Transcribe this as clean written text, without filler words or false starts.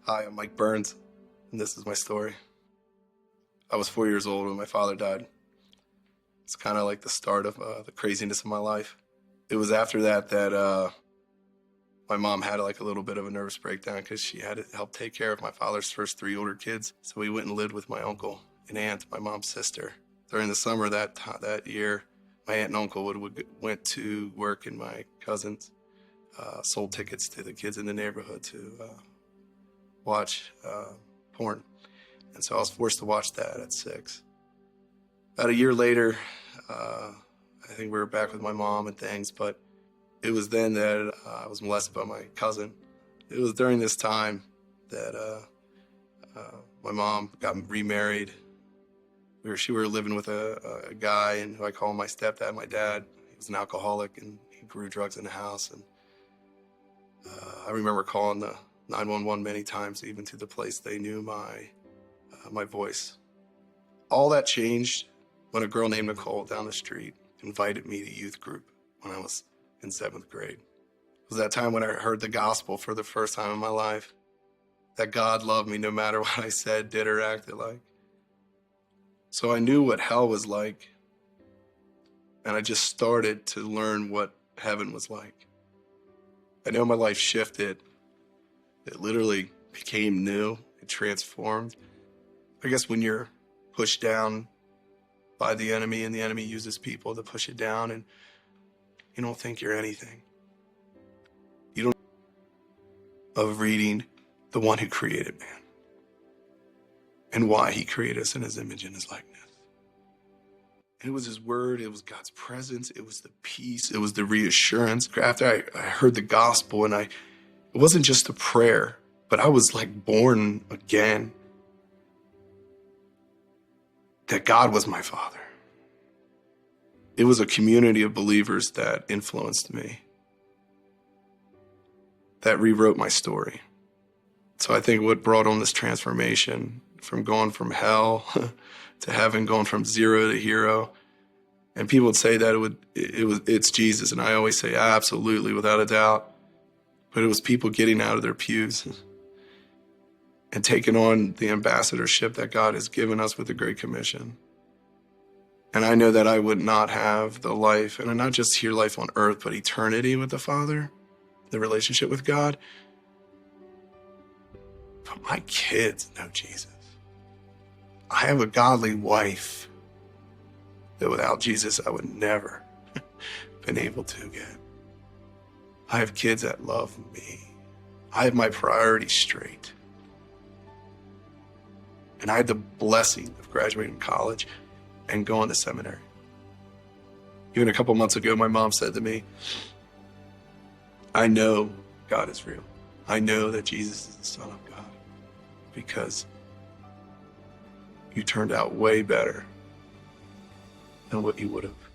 Hi, I'm Mike Burns, and this is my story. I was 4 years old when my father died. It's kind of like the start of the craziness of my life. It was after that my mom had like a little bit of a nervous breakdown because she had to help take care of my father's first 3 older kids. So we went and lived with my uncle and aunt, my mom's sister. During the summer that year, my aunt and uncle went to work, and my cousins sold tickets to the kids in the neighborhood to watch porn. And so I was forced to watch that at 6. About a year later, I think we were back with my mom and things, but it was then that I was molested by my cousin. It was during this time that my mom got remarried. We were living with a guy, and who I call my stepdad, my dad. He was an alcoholic, and he grew drugs in the house. And I remember calling the 911 many times, even to the place they knew my voice. All that changed when a girl named Nicole down the street invited me to youth group when I was in 7th grade. It was that time when I heard the gospel for the first time in my life, that God loved me no matter what I said, did, or acted like. So I knew what hell was like, and I just started to learn what heaven was like. I know my life shifted. It literally became new. It transformed. I guess when you're pushed down by the enemy, and the enemy uses people to push it down, and you don't think you're anything. You don't of reading the one who created man and why he created us in his image and his likeness. And it was his word, it was God's presence, it was the peace, it was the reassurance. After I heard the gospel, and it wasn't just a prayer, but I was like born again. That God was my father. It was a community of believers that influenced me, that rewrote my story. So I think what brought on this transformation from going from hell to heaven, going from 0 to hero, and people would say that it's Jesus, and I always say absolutely, without a doubt. But it was people getting out of their pews and taking on the ambassadorship that God has given us with the Great Commission. And I know that I would not have the life, and not just here life on earth, but eternity with the Father, the relationship with God. But my kids know Jesus. I have a godly wife that without Jesus I would never been able to get. I have kids that love me. I have my priorities straight. And I had the blessing of graduating college and going to seminary. Even a couple months ago, my mom said to me, I know God is real. I know that Jesus is the Son of God, because you turned out way better than what you would have.